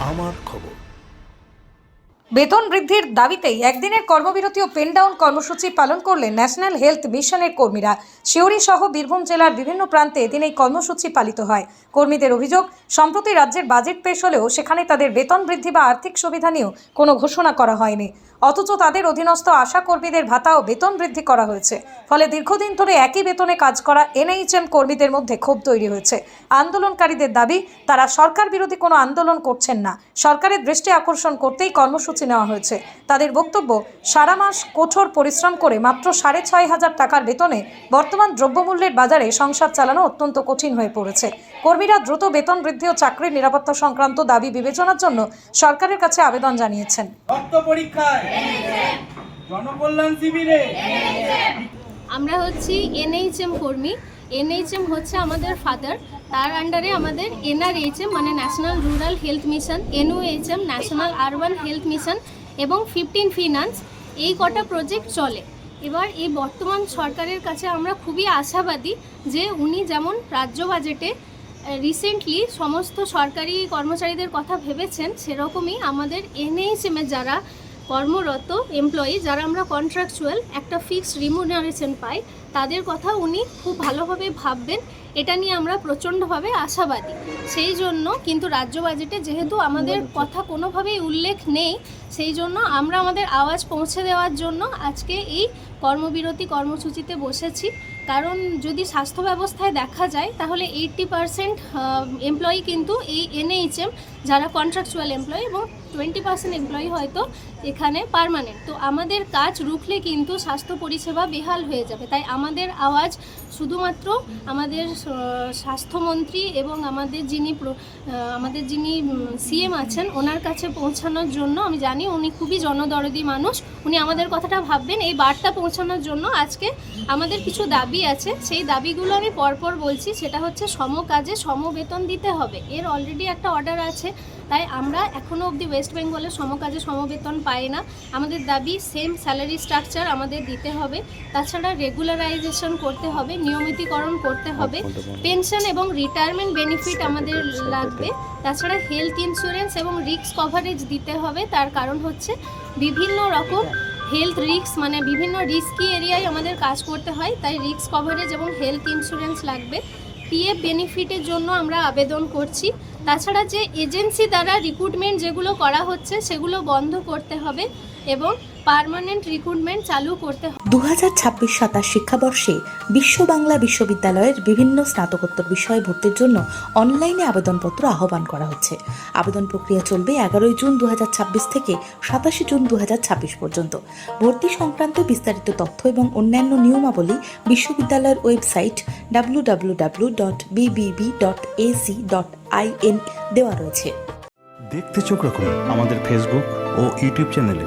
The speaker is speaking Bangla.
আমার খবর। বেতন বৃদ্ধির দাবিতেই একদিনের কর্মবিরতি ও পেন ডাউন কর্মসূচি পালন করলেন ন্যাশনাল হেলথ মিশনের কর্মীরা। সিউড়ি সহ বীরভূম জেলার বিভিন্ন প্রান্তে এদিন এই কর্মসূচি পালিত হয়। কর্মীদের অভিযোগ, সম্প্রতি রাজ্যের বাজেট পেশ হলেও সেখানে তাদের বেতন বৃদ্ধি বা আর্থিক সুবিধা নিয়েও কোনো ঘোষণা করা হয়নি, অথচ তাদের অধীনস্থ আশা কর্মীদের ভাতা ও বেতন বৃদ্ধি করা হয়েছে। ফলে দীর্ঘদিন ধরে একই বেতনে কাজ করা এনএইচএম কর্মীদের মধ্যে ক্ষোভ তৈরি হয়েছে। আন্দোলনকারীদের দাবি, তারা সরকার বিরোধী কোনো আন্দোলন করছেন না, সরকারের দৃষ্টি আকর্ষণ করতেই কর্মসূচি নেওয়া হয়েছে। তাদের বক্তব্য, সারা মাস কঠোর পরিশ্রম করে মাত্র 6,500 টাকার বেতনে বর্তমান দ্রব্যমূল্যের বাজারে সংসার চালানো অত্যন্ত কঠিন হয়ে পড়েছে। কর্মীরা দ্রুত বেতন বৃদ্ধি ও চাকরির নিরাপত্তা সংক্রান্ত দাবি বিবেচনার জন্য সরকারের কাছে আবেদন জানিয়েছেন। জনকল্যাণ শিবিরে আমরা হচ্ছি এনএইচএম কর্মী। এনএইচএম হচ্ছে আমাদের ফাদার, তার আন্ডারে আমাদের এনআরএইচএম মানে national rural health mission, NOHM national urban health mission এবং 15 ফিনান্স, এই কটা প্রজেক্ট চলে। এবার এই বর্তমান সরকারের কাছে আমরা খুবই আশাবাদী যে উনি যেমন রাজ্য বাজেটে রিসেন্টলি সমস্ত সরকারি কর্মচারীদের কথা ভেবেছেন, সেরকমই আমাদের এনএইচএমের যারা কর্মরত এমপ্লয়ি, যারা আমরা কন্ট্রাকচুয়াল একটা ফিক্সড রিমুনারেশন পাই, তাদের কথা উনি খুব ভালোভাবে ভাববেন, এটা নিয়ে আমরা প্রচণ্ডভাবে আশাবাদী। সেই জন্য কিন্তু রাজ্য বাজেটে যেহেতু আমাদের কথা কোনোভাবেই উল্লেখ নেই, সেই জন্য আমরা আমাদের আওয়াজ পৌঁছে দেওয়ার জন্য আজকে এই কর্মবিরতি কর্মসূচিতে বসেছি। কারণ যদি স্বাস্থ্য ব্যবস্থায় দেখা যায় তাহলে 80% এমপ্লয়ি কিন্তু এই এনএইচএম যারা কন্ট্রাকচুয়াল এমপ্লয়ি এবং 20% এমপ্লয়ি হয়তো এখানে পার্মানেন্ট। তো আমাদের কাজ রুখলে কিন্তু স্বাস্থ্য পরিষেবা বেহাল হয়ে যাবে। তাই আমাদের আওয়াজ শুধুমাত্র আমাদের স্বাস্থ্যমন্ত্রী এবং আমাদের যিনি সিএম আছেন ওনার কাছে পৌঁছানোর জন্য। আমি জানি উনি খুবই জনদরদি মানুষ, উনি আমাদের কথাটা ভাববেন। এই বার্তা পৌঁছানোর জন্য আজকে আমাদের কিছু দাবি আছে, সেই দাবিগুলো আমি পরপর বলছি। সেটা হচ্ছে সম কাজে সম বেতন দিতে হবে, এর অলরেডি একটা অর্ডার আছে। তাই আমরা এখনও অবধি ওয়েস্ট বেঙ্গলে সমকাজে সমবেতন পাই না। আমাদের দাবি সেম স্যালারি স্ট্রাকচার আমাদের দিতে হবে, তাছাড়া রেগুলারাইজেশন করতে হবে, নিয়মিতীকরণ করতে হবে, পেনশন এবং রিটায়ারমেন্ট বেনিফিট আমাদের লাগবে, তাছাড়া হেলথ ইন্স্যুরেন্স এবং রিস্ক কভারেজ দিতে হবে। তার কারণ হচ্ছে বিভিন্ন রকম হেলথ রিস্ক মানে বিভিন্ন রিস্কি এরিয়ায় আমাদের কাজ করতে হয়, তাই রিস্ক কভারেজ এবং হেলথ ইন্স্যুরেন্স লাগবে। পিএফ বেনিফিটের জন্য আমরা আবেদন করছি। তাছাড়া যে এজেন্সি দ্বারা রিক্রুটমেন্ট যেগুলো করা হচ্ছে সেগুলো বন্ধ করতে হবে এবং পার্মানেন্ট রিক্রুটমেন্ট চালু করতে হবে। 2026-27 শিক্ষাবর্ষে বিশ্ব বাংলা বিশ্ববিদ্যালয়ের বিভিন্ন স্নাতকোত্তর বিষয়ে ভর্তির জন্য অনলাইনে আবেদনপত্র আহ্বান করা হচ্ছে। আবেদন প্রক্রিয়া চলবে 11 জুন 2026 থেকে 27 জুন 2026 পর্যন্ত। ভর্তি সংক্রান্ত বিস্তারিত তথ্য এবং অন্যান্য নিয়মাবলী বিশ্ববিদ্যালয়ের ওয়েবসাইট www.bbb.ac.in দেওয়া রয়েছে। দেখতে চোখ রাখুন আমাদের ফেসবুক ও ইউটিউব চ্যানেলে।